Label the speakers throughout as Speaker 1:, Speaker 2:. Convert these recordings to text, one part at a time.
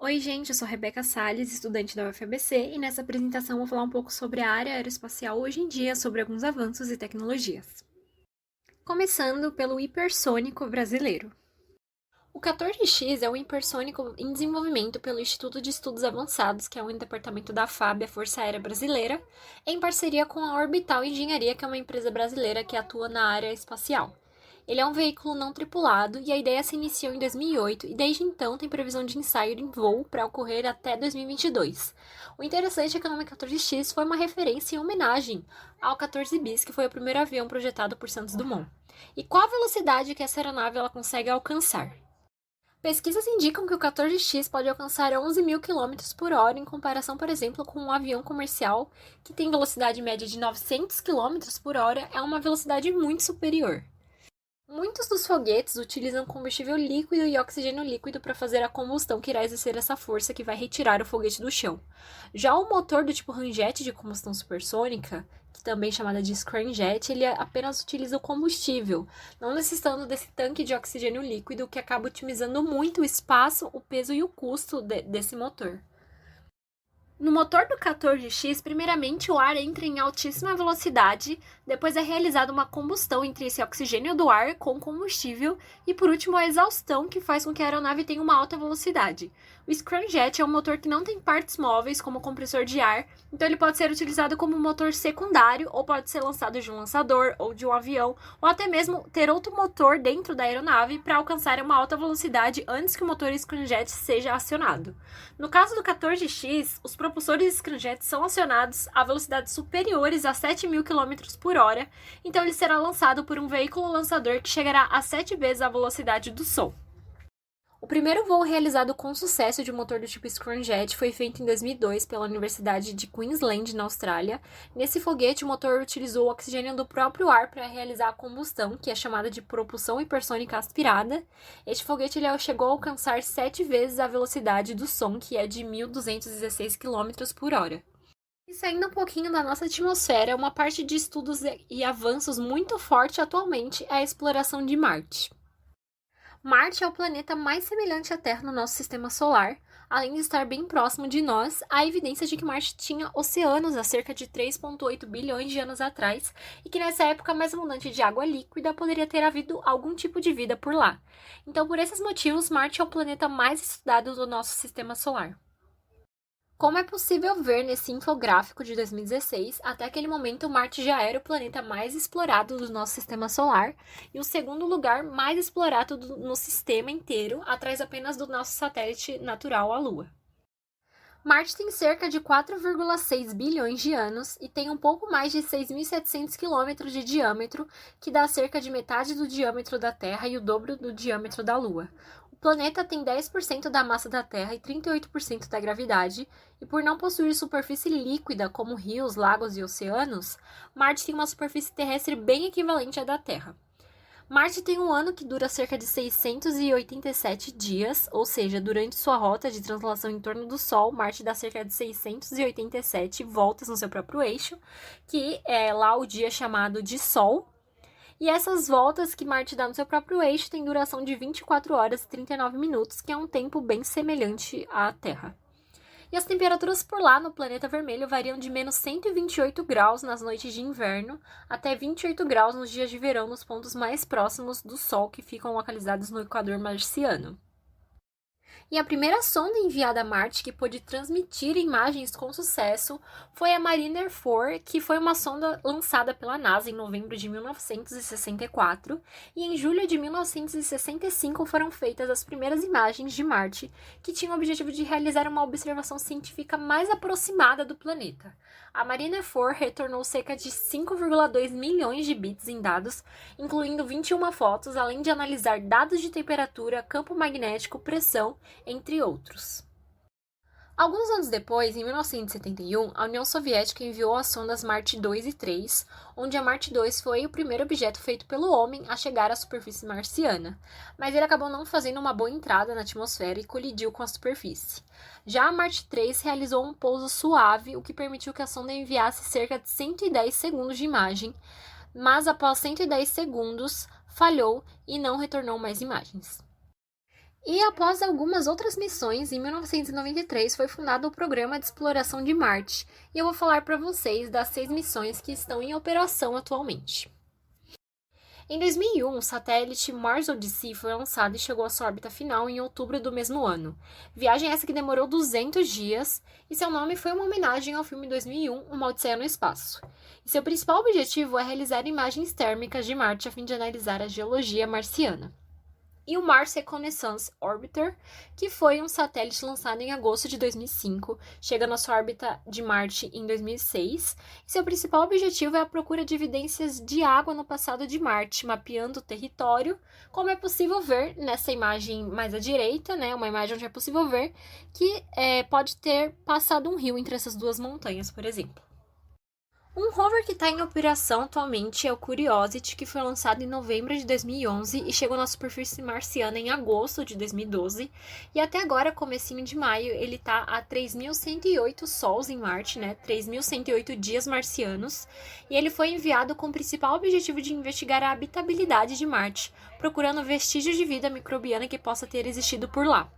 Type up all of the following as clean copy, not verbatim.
Speaker 1: Oi, gente, eu sou Rebeca Salles, estudante da UFABC, e nessa apresentação vou falar um pouco sobre a área aeroespacial hoje em dia, sobre alguns avanços e tecnologias. Começando pelo hipersônico brasileiro. O 14X é um hipersônico em desenvolvimento pelo Instituto de Estudos Avançados, que é um departamento da FAB, a Força Aérea Brasileira, em parceria com a Orbital Engenharia, que é uma empresa brasileira que atua na área espacial. Ele é um veículo não tripulado e a ideia se iniciou em 2008 e desde então tem previsão de ensaio em voo para ocorrer até 2022. O interessante é que o nome 14X foi uma referência em homenagem ao 14 bis, que foi o primeiro avião projetado por Santos Dumont. E qual a velocidade que essa aeronave ela consegue alcançar? Pesquisas indicam que o 14X pode alcançar 11.000 km por hora em comparação, por exemplo, com um avião comercial que tem velocidade média de 900 km por hora, é uma velocidade muito superior. Muitos dos foguetes utilizam combustível líquido e oxigênio líquido para fazer a combustão que irá exercer essa força que vai retirar o foguete do chão. Já o motor do tipo ramjet de combustão supersônica, que também é chamada de scramjet, ele apenas utiliza o combustível, não necessitando desse tanque de oxigênio líquido, que acaba otimizando muito o espaço, o peso e o custo desse motor. No motor do 14X, primeiramente o ar entra em altíssima velocidade, depois é realizada uma combustão entre esse oxigênio do ar com combustível e, por último, a exaustão, que faz com que a aeronave tenha uma alta velocidade. O scramjet é um motor que não tem partes móveis, como o compressor de ar, então ele pode ser utilizado como motor secundário ou pode ser lançado de um lançador ou de um avião, ou até mesmo ter outro motor dentro da aeronave para alcançar uma alta velocidade antes que o motor scramjet seja acionado. No caso do 14X, os propulsores scramjet são acionados a velocidades superiores a 7.000 km por hora, então ele será lançado por um veículo lançador que chegará a 7 vezes a velocidade do som. O primeiro voo realizado com sucesso de um motor do tipo scramjet foi feito em 2002 pela Universidade de Queensland, na Austrália. Nesse foguete, o motor utilizou o oxigênio do próprio ar para realizar a combustão, que é chamada de propulsão hipersônica aspirada. Este foguete ele chegou a alcançar 7 vezes a velocidade do som, que é de 1.216 km por hora. E saindo um pouquinho da nossa atmosfera, uma parte de estudos e avanços muito forte atualmente é a exploração de Marte. Marte é o planeta mais semelhante à Terra no nosso sistema solar. Além de estar bem próximo de nós, há evidência de que Marte tinha oceanos há cerca de 3,8 bilhões de anos atrás e que nessa época mais abundante de água líquida poderia ter havido algum tipo de vida por lá. Então, por esses motivos, Marte é o planeta mais estudado do nosso sistema solar. Como é possível ver nesse infográfico de 2016, até aquele momento Marte já era o planeta mais explorado do nosso sistema solar e o segundo lugar mais explorado no sistema inteiro, atrás apenas do nosso satélite natural, a Lua. Marte tem cerca de 4,6 bilhões de anos e tem um pouco mais de 6.700 quilômetros de diâmetro, que dá cerca de metade do diâmetro da Terra e o dobro do diâmetro da Lua. O planeta tem 10% da massa da Terra e 38% da gravidade, e por não possuir superfície líquida como rios, lagos e oceanos, Marte tem uma superfície terrestre bem equivalente à da Terra. Marte tem um ano que dura cerca de 687 dias, ou seja, durante sua rota de translação em torno do Sol, Marte dá cerca de 687 voltas no seu próprio eixo, que é lá o dia chamado de Sol. E essas voltas que Marte dá no seu próprio eixo têm duração de 24 horas e 39 minutos, que é um tempo bem semelhante à Terra. E as temperaturas por lá no planeta vermelho variam de menos 128 graus nas noites de inverno até 28 graus nos dias de verão nos pontos mais próximos do Sol, que ficam localizados no Equador marciano. E a primeira sonda enviada a Marte que pôde transmitir imagens com sucesso foi a Mariner 4, que foi uma sonda lançada pela NASA em novembro de 1964, e em julho de 1965 foram feitas as primeiras imagens de Marte, que tinham o objetivo de realizar uma observação científica mais aproximada do planeta. A Mariner 4 retornou cerca de 5,2 milhões de bits em dados, incluindo 21 fotos, além de analisar dados de temperatura, campo magnético, pressão, entre outros. Alguns anos depois, em 1971, a União Soviética enviou as sondas Marte 2 e 3, onde a Marte 2 foi o primeiro objeto feito pelo homem a chegar à superfície marciana, mas ele acabou não fazendo uma boa entrada na atmosfera e colidiu com a superfície. Já a Marte 3 realizou um pouso suave, o que permitiu que a sonda enviasse cerca de 110 segundos de imagem, mas após 110 segundos falhou e não retornou mais imagens. E após algumas outras missões, em 1993 foi fundado o Programa de Exploração de Marte, e eu vou falar para vocês das 6 missões que estão em operação atualmente. Em 2001, o satélite Mars Odyssey foi lançado e chegou à sua órbita final em outubro do mesmo ano. Viagem essa que demorou 200 dias, e seu nome foi uma homenagem ao filme 2001, Uma Odisseia no Espaço. E seu principal objetivo é realizar imagens térmicas de Marte a fim de analisar a geologia marciana. E o Mars Reconnaissance Orbiter, que foi um satélite lançado em agosto de 2005, chega na sua órbita de Marte em 2006, e seu principal objetivo é a procura de evidências de água no passado de Marte, mapeando o território, como é possível ver nessa imagem mais à direita, né, uma imagem onde é possível ver que pode ter passado um rio entre essas duas montanhas, por exemplo. Um rover que está em operação atualmente é o Curiosity, que foi lançado em novembro de 2011 e chegou na superfície marciana em agosto de 2012. E até agora, comecinho de maio, ele está a 3.108 sols em Marte, né? 3.108 dias marcianos. E ele foi enviado com o principal objetivo de investigar a habitabilidade de Marte, procurando vestígios de vida microbiana que possa ter existido por lá.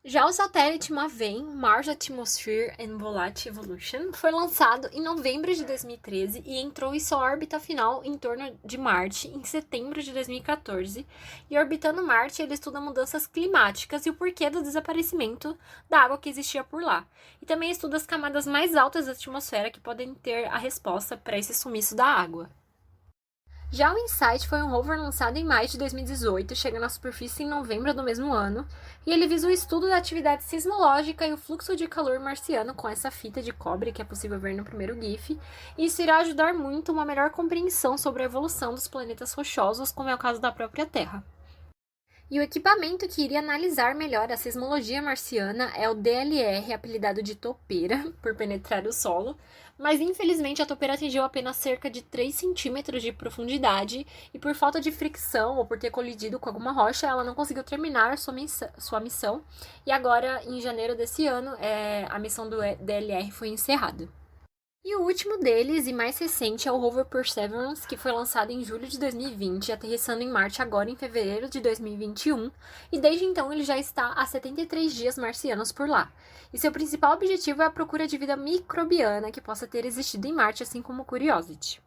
Speaker 1: Já o satélite MAVEN, Mars Atmosphere and Volatile Evolution, foi lançado em novembro de 2013 e entrou em sua órbita final em torno de Marte em setembro de 2014. E orbitando Marte, ele estuda mudanças climáticas e o porquê do desaparecimento da água que existia por lá. E também estuda as camadas mais altas da atmosfera que podem ter a resposta para esse sumiço da água. Já o InSight foi um rover lançado em maio de 2018, chegando à superfície em novembro do mesmo ano, e ele visa o estudo da atividade sismológica e o fluxo de calor marciano com essa fita de cobre que é possível ver no primeiro GIF, e isso irá ajudar muito uma melhor compreensão sobre a evolução dos planetas rochosos, como é o caso da própria Terra. E o equipamento que iria analisar melhor a sismologia marciana é o DLR, apelidado de topeira, por penetrar o solo, mas infelizmente a topeira atingiu apenas cerca de 3 centímetros de profundidade e por falta de fricção ou por ter colidido com alguma rocha, ela não conseguiu terminar sua missão e agora, em janeiro desse ano, a missão do DLR foi encerrada. E o último deles, e mais recente, é o rover Perseverance, que foi lançado em julho de 2020, aterrissando em Marte agora em fevereiro de 2021, e desde então ele já está há 73 dias marcianos por lá. E seu principal objetivo é a procura de vida microbiana que possa ter existido em Marte, assim como o Curiosity.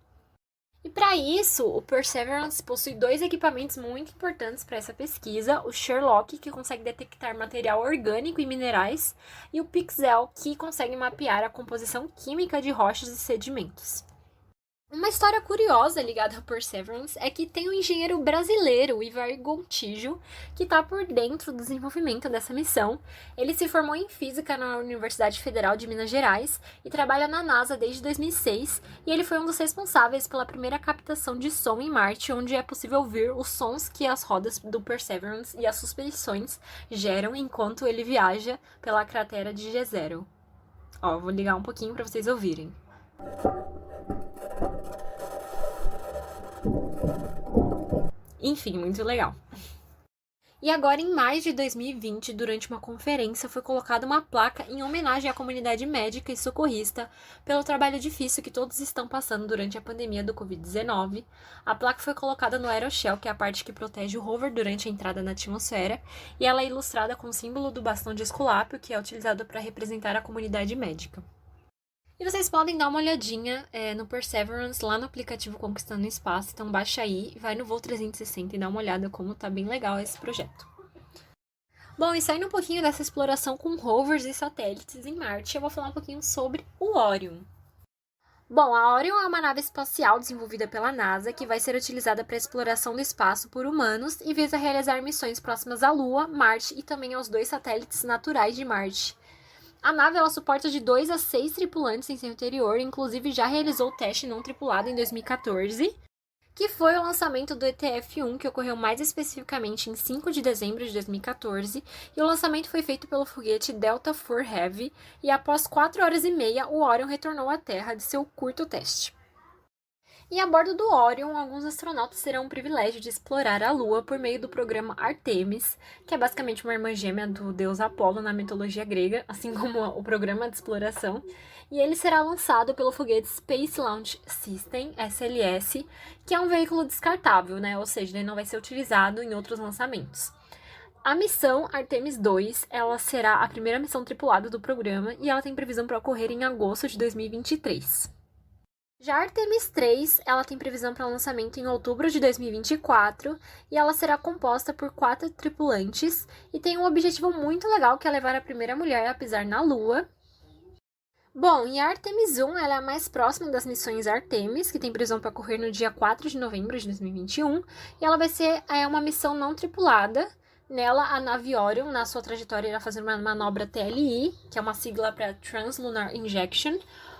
Speaker 1: E para isso, o Perseverance possui 2 equipamentos muito importantes para essa pesquisa: o Sherlock, que consegue detectar material orgânico e minerais, e o Pixel, que consegue mapear a composição química de rochas e sedimentos. Uma história curiosa ligada ao Perseverance é que tem um engenheiro brasileiro, o Ivar Gontijo, que está por dentro do desenvolvimento dessa missão. Ele se formou em Física na Universidade Federal de Minas Gerais e trabalha na NASA desde 2006, e ele foi um dos responsáveis pela primeira captação de som em Marte, onde é possível ouvir os sons que as rodas do Perseverance e as suspensões geram enquanto ele viaja pela cratera de Jezero. Vou ligar um pouquinho para vocês ouvirem. Enfim, muito legal. E agora, em maio de 2020, durante uma conferência, foi colocada uma placa em homenagem à comunidade médica e socorrista pelo trabalho difícil que todos estão passando durante a pandemia do Covid-19. A placa foi colocada no aeroshell, que é a parte que protege o rover durante a entrada na atmosfera, e ela é ilustrada com o símbolo do bastão de Esculápio, que é utilizado para representar a comunidade médica. E vocês podem dar uma olhadinha no Perseverance lá no aplicativo Conquistando o Espaço. Então baixa aí, vai no voo 360 e dá uma olhada como tá bem legal esse projeto. Bom, e saindo um pouquinho dessa exploração com rovers e satélites em Marte, eu vou falar um pouquinho sobre o Orion. Bom, a Orion é uma nave espacial desenvolvida pela NASA que vai ser utilizada para a exploração do espaço por humanos e visa realizar missões próximas à Lua, Marte e também aos 2 satélites naturais de Marte. A nave ela suporta de 2 a 6 tripulantes em seu interior, inclusive já realizou o teste não tripulado em 2014, que foi o lançamento do ETF-1, que ocorreu mais especificamente em 5 de dezembro de 2014, e o lançamento foi feito pelo foguete Delta IV Heavy, e após 4 horas e meia, o Orion retornou à Terra de seu curto teste. E a bordo do Orion, alguns astronautas terão o privilégio de explorar a Lua por meio do programa Artemis, que é basicamente uma irmã gêmea do deus Apolo na mitologia grega, assim como o programa de exploração, e ele será lançado pelo foguete Space Launch System, SLS, que é um veículo descartável, né? Ou seja, ele não vai ser utilizado em outros lançamentos. A missão Artemis II, ela será a primeira missão tripulada do programa e ela tem previsão para ocorrer em agosto de 2023. Já a Artemis 3, ela tem previsão para lançamento em outubro de 2024 e ela será composta por 4 tripulantes e tem um objetivo muito legal que é levar a primeira mulher a pisar na Lua. Bom, e a Artemis 1 ela é a mais próxima das missões Artemis, que tem previsão para ocorrer no dia 4 de novembro de 2021, e ela vai ser uma missão não tripulada. Nela, a nave Orion, na sua trajetória, irá fazer uma manobra TLI, que é uma sigla para Translunar Injection,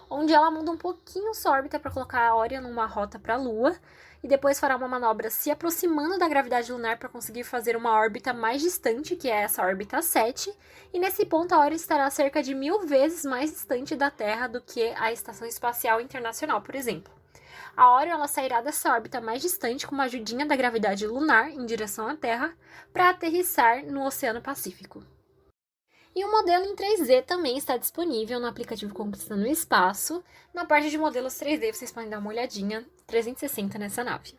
Speaker 1: onde ela muda um pouquinho sua órbita para colocar a Orion numa rota para a Lua, e depois fará uma manobra se aproximando da gravidade lunar para conseguir fazer uma órbita mais distante, que é essa órbita 7, e nesse ponto a Orion estará cerca de 1000 vezes mais distante da Terra do que a Estação Espacial Internacional, por exemplo. A Orion ela sairá dessa órbita mais distante com uma ajudinha da gravidade lunar em direção à Terra para aterrissar no Oceano Pacífico. E o modelo em 3D também está disponível no aplicativo Conquistando o Espaço. Na parte de modelos 3D vocês podem dar uma olhadinha 360 nessa nave.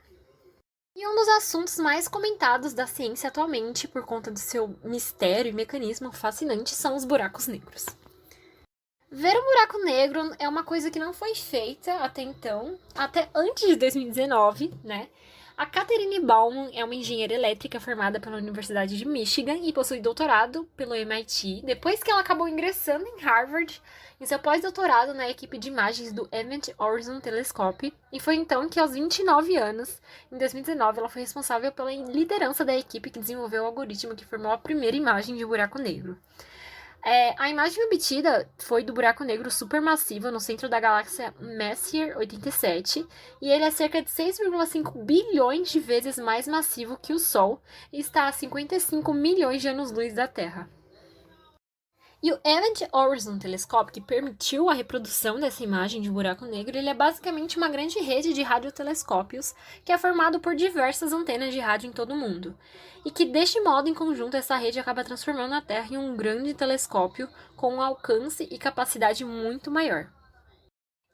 Speaker 1: E um dos assuntos mais comentados da ciência atualmente, por conta do seu mistério e mecanismo fascinante, são os buracos negros. Ver um buraco negro é uma coisa que não foi feita até então, até antes de 2019, né? A Catherine Baumann é uma engenheira elétrica formada pela Universidade de Michigan e possui doutorado pelo MIT, depois que ela acabou ingressando em Harvard em seu pós-doutorado na equipe de imagens do Event Horizon Telescope, e foi então que aos 29 anos, em 2019, ela foi responsável pela liderança da equipe que desenvolveu o algoritmo que formou a primeira imagem de buraco negro. A imagem obtida foi do buraco negro supermassivo no centro da galáxia Messier 87, e ele é cerca de 6,5 bilhões de vezes mais massivo que o Sol e está a 55 milhões de anos-luz da Terra. E o Event Horizon Telescope, que permitiu a reprodução dessa imagem de buraco negro, ele é basicamente uma grande rede de radiotelescópios que é formado por diversas antenas de rádio em todo o mundo. E que, deste modo, em conjunto, essa rede acaba transformando a Terra em um grande telescópio com um alcance e capacidade muito maior.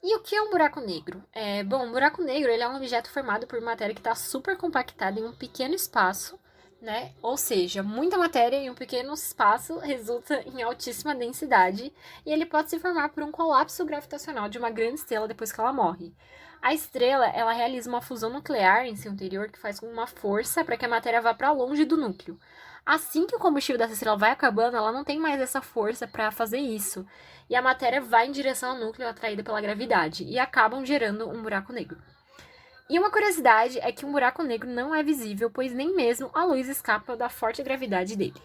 Speaker 1: E o que é um buraco negro? Um buraco negro ele é um objeto formado por matéria que está super compactada em um pequeno espaço, né? Ou seja, muita matéria em um pequeno espaço resulta em altíssima densidade, e ele pode se formar por um colapso gravitacional de uma grande estrela depois que ela morre. A estrela, ela realiza uma fusão nuclear em seu interior que faz com uma força para que a matéria vá para longe do núcleo. Assim que o combustível dessa estrela vai acabando, ela não tem mais essa força para fazer isso, e a matéria vai em direção ao núcleo atraída pela gravidade, e acabam gerando um buraco negro. E uma curiosidade é que um buraco negro não é visível, pois nem mesmo a luz escapa da forte gravidade dele.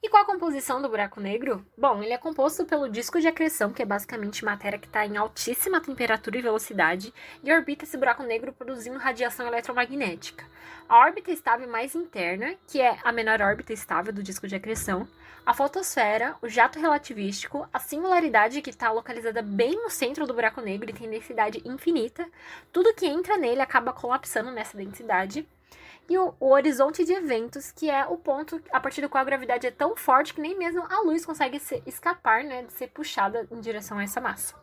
Speaker 1: E qual a composição do buraco negro? Bom, ele é composto pelo disco de acreção, que é basicamente matéria que está em altíssima temperatura e velocidade, e orbita esse buraco negro produzindo radiação eletromagnética. A órbita estável mais interna, que é a menor órbita estável do disco de acreção, a fotosfera, o jato relativístico, a singularidade que está localizada bem no centro do buraco negro e tem densidade infinita, tudo que entra nele acaba colapsando nessa densidade, e o horizonte de eventos, que é o ponto a partir do qual a gravidade é tão forte que nem mesmo a luz consegue escapar, né, de ser puxada em direção a essa massa.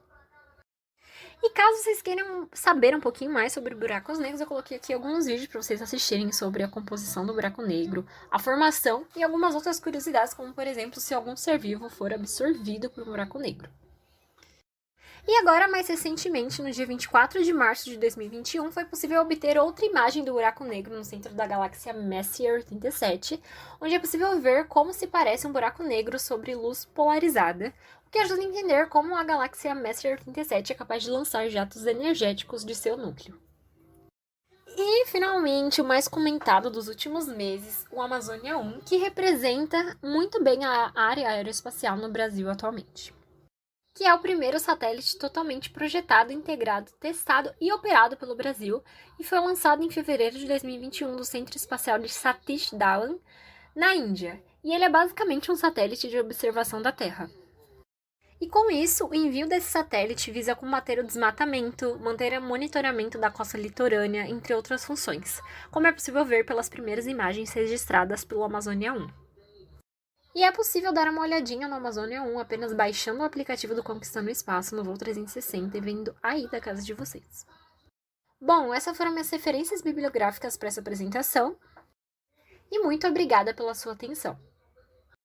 Speaker 1: E caso vocês queiram saber um pouquinho mais sobre buracos negros, eu coloquei aqui alguns vídeos para vocês assistirem sobre a composição do buraco negro, a formação e algumas outras curiosidades, como por exemplo, se algum ser vivo for absorvido por um buraco negro. E agora, mais recentemente, no dia 24 de março de 2021, foi possível obter outra imagem do buraco negro no centro da galáxia Messier 87, onde é possível ver como se parece um buraco negro sobre luz polarizada, o que ajuda a entender como a galáxia Messier 87 é capaz de lançar jatos energéticos de seu núcleo. E, finalmente, o mais comentado dos últimos meses, o Amazônia 1, que representa muito bem a área aeroespacial no Brasil atualmente, que é o primeiro satélite totalmente projetado, integrado, testado e operado pelo Brasil, e foi lançado em fevereiro de 2021 do Centro Espacial de Satish Dhawan, na Índia, e ele é basicamente um satélite de observação da Terra. E com isso, o envio desse satélite visa combater o desmatamento, manter o monitoramento da costa litorânea, entre outras funções, como é possível ver pelas primeiras imagens registradas pelo Amazônia 1. E é possível dar uma olhadinha no Amazônia 1 apenas baixando o aplicativo do Conquistando o Espaço no voo 360 e vendo aí da casa de vocês. Bom, essas foram minhas referências bibliográficas para essa apresentação. e muito obrigada pela sua atenção.